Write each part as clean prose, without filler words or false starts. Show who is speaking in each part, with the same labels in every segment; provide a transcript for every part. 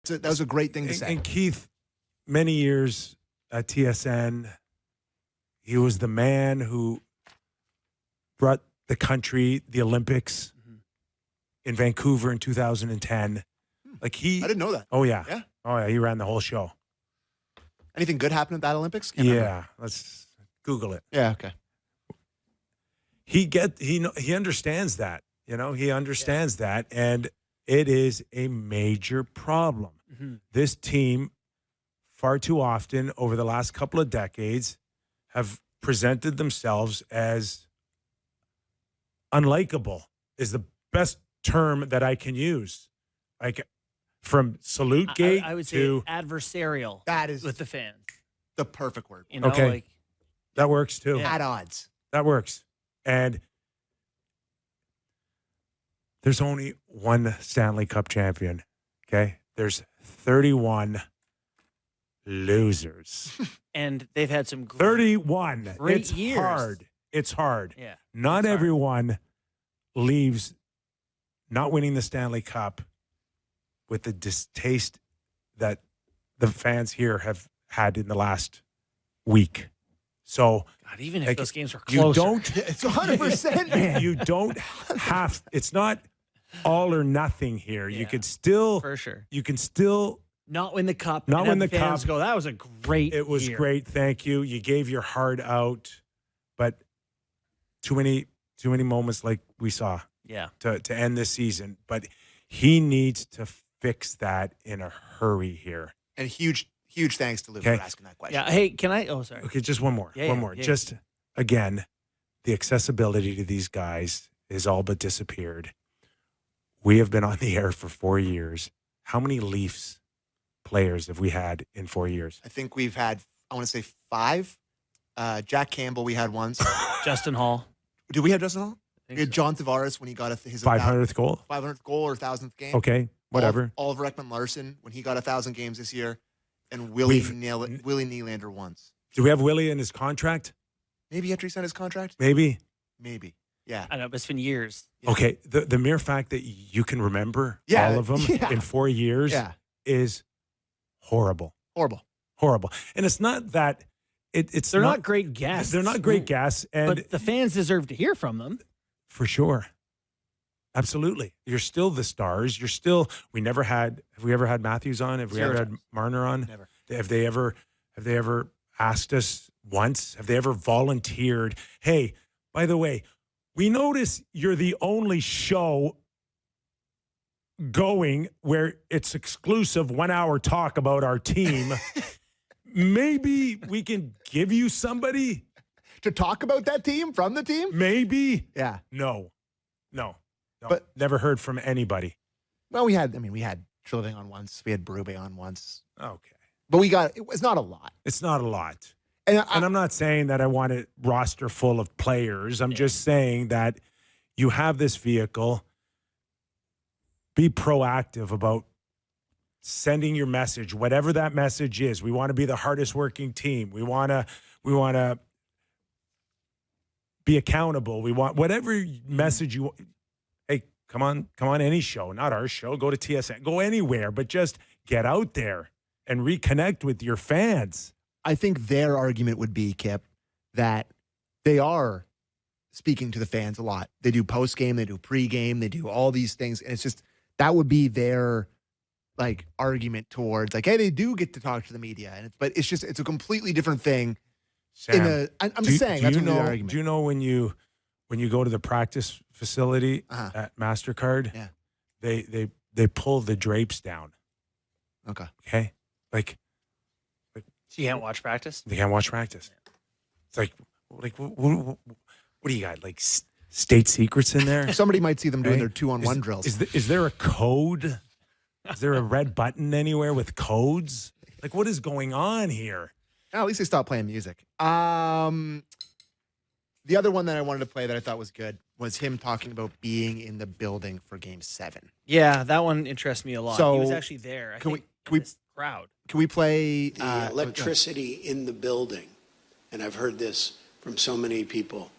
Speaker 1: That was a great thing to say.
Speaker 2: And Keith, many years at TSN, he was the man who brought the country the Olympics in Vancouver in 2010.
Speaker 1: I didn't know that.
Speaker 2: Oh, yeah.
Speaker 1: Yeah?
Speaker 2: Oh, yeah. He ran the whole show.
Speaker 1: Anything good happened at that Olympics? Can't remember.
Speaker 2: Let's Google it.
Speaker 1: Yeah, okay.
Speaker 2: He understands that. He understands that, and it is a major problem. This team, far too often over the last couple of decades, have presented themselves as unlikable, is the best term that I can use. Like, from salute gate
Speaker 3: I would say
Speaker 2: to
Speaker 3: adversarial.
Speaker 1: That is
Speaker 3: with the fans.
Speaker 1: the perfect word.
Speaker 2: Okay. That works too.
Speaker 1: At odds.
Speaker 2: That works. And there's only one Stanley Cup champion, okay? There's 31 losers.
Speaker 3: And they've had some
Speaker 2: 31.
Speaker 3: great
Speaker 2: It's
Speaker 3: years.
Speaker 2: hard. It's hard.
Speaker 3: Yeah.
Speaker 2: Not everyone leaves not winning the Stanley Cup with the distaste that the fans here have had in the last week. So,
Speaker 3: God, even if those games were closer.
Speaker 1: It's 100%, man.
Speaker 2: You don't have, it's not all or nothing here.
Speaker 3: Yeah,
Speaker 2: you could still,
Speaker 3: for sure.
Speaker 2: You can still
Speaker 3: not win the cup.
Speaker 2: Not
Speaker 3: and
Speaker 2: win
Speaker 3: have
Speaker 2: the
Speaker 3: fans
Speaker 2: cup.
Speaker 3: Go, that was a great
Speaker 2: It was
Speaker 3: year.
Speaker 2: great. Thank you. You gave your heart out, but too many moments like we saw to end this season. But he needs to fix that in a hurry here.
Speaker 1: And huge thanks to Luke for asking that question.
Speaker 3: Yeah. Hey, can I? Oh, sorry.
Speaker 2: Okay, just one more. One more.
Speaker 3: Yeah.
Speaker 2: Just, again, the accessibility to these guys is all but disappeared. We have been on the air for 4 years. How many Leafs players have we had in 4 years?
Speaker 1: I think we've had, I want to say 5. Jack Campbell we had once.
Speaker 3: Justin Hall.
Speaker 1: Did we have Justin Hall? We had John Tavares when he got his
Speaker 2: 500th goal?
Speaker 1: 500th goal or 1,000th game.
Speaker 2: Okay, whatever.
Speaker 1: Oliver Ekman-Larsson when he got 1,000 games this year. And Willie Nylander once.
Speaker 2: Do we have Willie in his contract?
Speaker 1: Maybe after he signed his contract?
Speaker 2: Maybe.
Speaker 1: Yeah.
Speaker 3: I know, but it's been years.
Speaker 1: Yeah.
Speaker 2: Okay, the mere fact that you can remember all of them in 4 years is horrible. Horrible. And it's not that
Speaker 3: they're not great guests.
Speaker 2: They're not great guests.
Speaker 3: But the fans deserve to hear from them.
Speaker 2: For sure. Absolutely. You're still the stars. You're still, have we ever had Matthews on? Have we ever had Marner on?
Speaker 1: Never.
Speaker 2: Have they ever asked us once? Have they ever volunteered? Hey, by the way, we notice you're the only show going where it's exclusive 1 hour talk about our team. Maybe we can give you somebody
Speaker 1: to talk about that team from the team?
Speaker 2: Maybe.
Speaker 1: Yeah.
Speaker 2: No.
Speaker 1: But
Speaker 2: never heard from anybody.
Speaker 1: Well, we had Trillving on once. We had Berube on once.
Speaker 2: Okay.
Speaker 1: But it's not a lot.
Speaker 2: It's not a lot.
Speaker 1: And
Speaker 2: I'm not saying that I want a roster full of players. I'm just saying that you have this vehicle. Be proactive about sending your message, whatever that message is. We want to be the hardest working team. We want to be accountable. We want whatever message you want. Hey, come on, any show, not our show. Go to TSN, go anywhere, but just get out there and reconnect with your fans.
Speaker 1: I think their argument would be, Kip, that they are speaking to the fans a lot. They do post-game, they do pre-game, they do all these things. And it's just, that would be their argument towards hey, they do get to talk to the media. But it's a completely different thing.
Speaker 2: Sam,
Speaker 1: I'm just saying, that's their argument.
Speaker 2: Do you know when you go to the practice facility at MasterCard, they pull the drapes down. Okay.
Speaker 3: So you can't watch practice?
Speaker 2: They can't watch practice. It's what do you got? State secrets in there?
Speaker 1: Somebody might see them doing their 2-on-1 drills.
Speaker 2: Is there a code? Is there a red button anywhere with codes? What is going on here?
Speaker 1: At least they stopped playing music. The other one that I wanted to play that I thought was good was him talking about being in the building for Game 7.
Speaker 3: Yeah, that one interests me a lot.
Speaker 1: So,
Speaker 3: he was actually there. Can we crowd?
Speaker 1: Can we play
Speaker 4: the electricity in the building? And I've heard this from so many people.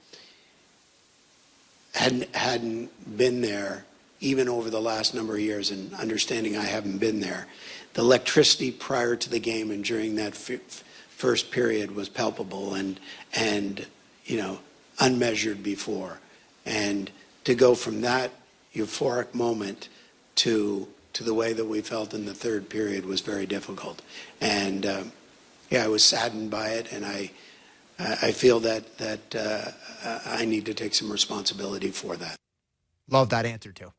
Speaker 4: Hadn't been there even over the last number of years, and understanding I haven't been there, the electricity prior to the game and during that first period was palpable and unmeasured before. And to go from that euphoric moment to the way that we felt in the third period was very difficult. And I was saddened by it, and I feel that I need to take some responsibility for that.
Speaker 1: Love that answer too.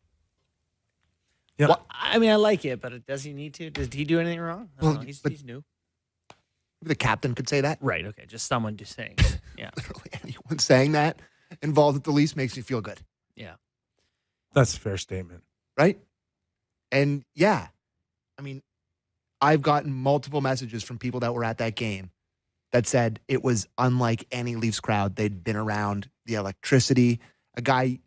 Speaker 2: Yeah.
Speaker 3: Well, I mean, I like it, but does he need to? Does he do anything wrong? I don't know. He's new.
Speaker 1: The captain could say that.
Speaker 3: Right. Okay. Just someone just saying. Yeah.
Speaker 1: Literally anyone saying that involved with the Leafs makes me feel good.
Speaker 3: Yeah.
Speaker 2: That's a fair statement.
Speaker 1: Right? And yeah, I mean, I've gotten multiple messages from people that were at that game that said it was unlike any Leafs crowd they'd been around. The electricity. A guy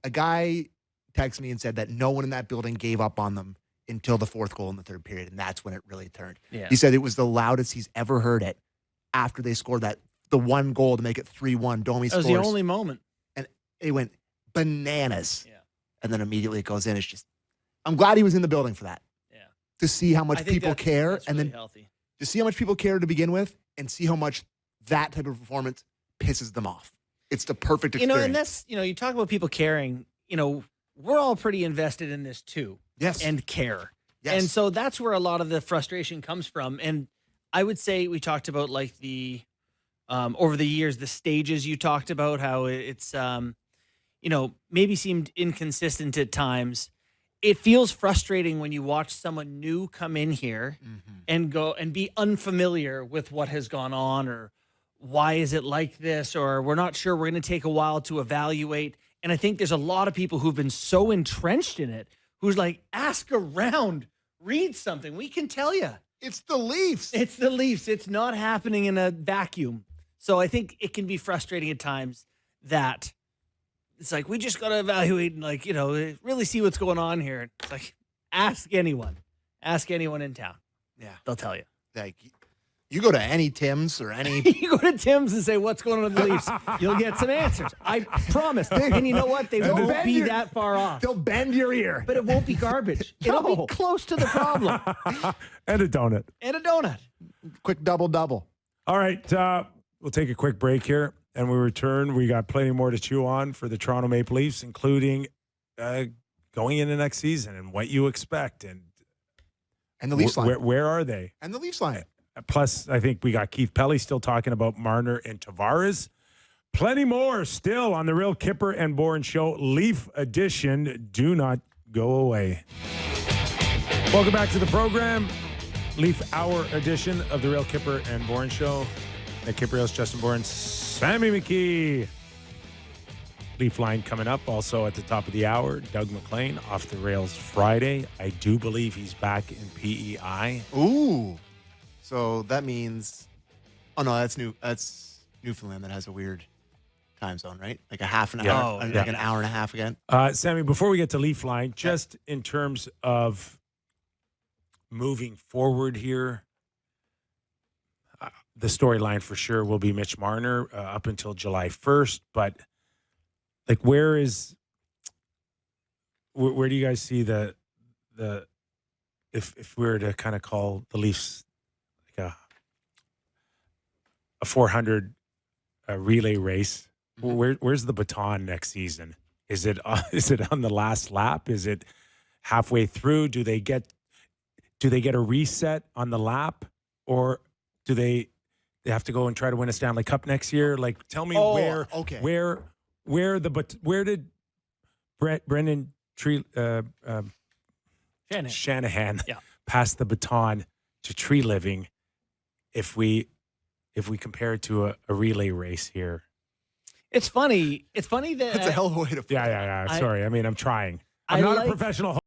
Speaker 1: texted me and said that no one in that building gave up on them until the fourth goal in the third period, and that's when it really turned.
Speaker 3: Yeah.
Speaker 1: He said it was the loudest he's ever heard it after they scored the one goal to make it 3-1. Domi
Speaker 3: That was
Speaker 1: scores.
Speaker 3: the only moment.
Speaker 1: And it went bananas.
Speaker 3: Yeah.
Speaker 1: And then immediately it goes in. It's just, I'm glad he was in the building for that.
Speaker 3: Yeah.
Speaker 1: To see how much
Speaker 3: I think
Speaker 1: people
Speaker 3: that's-
Speaker 1: care,
Speaker 3: that's
Speaker 1: and
Speaker 3: really
Speaker 1: then
Speaker 3: healthy.
Speaker 1: to see how much people care to begin with, and see how much that type of performance pisses them off. It's the perfect experience.
Speaker 3: And that's, you talk about people caring, we're all pretty invested in this too.
Speaker 1: Yes.
Speaker 3: And care.
Speaker 1: Yes.
Speaker 3: And so that's where a lot of the frustration comes from. And I would say we talked about like the, over the years, the stages you talked about, how it's, maybe seemed inconsistent at times. It feels frustrating when you watch someone new come in here and go and be unfamiliar with what has gone on, or why is it like this, or we're not sure, we're going to take a while to evaluate. And I think there's a lot of people who've been so entrenched in it who's like, ask around, read something. We can tell you.
Speaker 1: It's the Leafs.
Speaker 3: It's the Leafs. It's not happening in a vacuum. So I think it can be frustrating at times that it's like, we just got to evaluate and really see what's going on here. It's like, ask anyone in town.
Speaker 1: Yeah.
Speaker 3: They'll tell you.
Speaker 1: Like, you go to any Tim's or any.
Speaker 3: You go to Tim's and say, what's going on with the Leafs? You'll get some answers. I promise. And you know what? They won't be that far off.
Speaker 1: They'll bend your ear.
Speaker 3: But it won't be garbage. It'll be close to the problem.
Speaker 2: And a donut.
Speaker 3: And a donut.
Speaker 1: Quick double.
Speaker 2: All right. We'll take a quick break here. And we return. We got plenty more to chew on for the Toronto Maple Leafs, including going into next season and what you expect. And
Speaker 1: the Leafs line.
Speaker 2: Where are they?
Speaker 1: And the Leafs line.
Speaker 2: Plus, I think we got Keith Pelly still talking about Marner and Tavares. Plenty more still on the Real Kipper and Bourne Show, Leaf edition. Do not go away. Welcome back to the program. Leaf Hour edition of the Real Kipper and Bourne Show. Nick Kiprios, Justin Bourne, Sammy McKee. Leaf line coming up also at the top of the hour. Doug McLean, Off the Rails Friday. I do believe he's back in PEI.
Speaker 1: Ooh. So that means, oh no, that's Newfoundland that has a weird time zone, right? Like a half an hour, like an hour and a half again.
Speaker 2: Sammy, before we get to Leaf line, just in terms of moving forward here, the storyline for sure will be Mitch Marner up until July 1st. But like, where do you guys see the if we were to kind of call the Leafs like a 400 relay race, where's the baton next season? Is it on the last lap? Is it halfway through? Do they get a reset on the lap, or do they have to go and try to win a Stanley Cup next year? Like, tell me where did Brendan Shanahan pass the baton to Tree Living if we compare it to a relay race here?
Speaker 3: It's funny. It's funny that
Speaker 1: That's a hell of a way to put it.
Speaker 2: Yeah. Sorry. I mean, I'm trying. I'm not a professional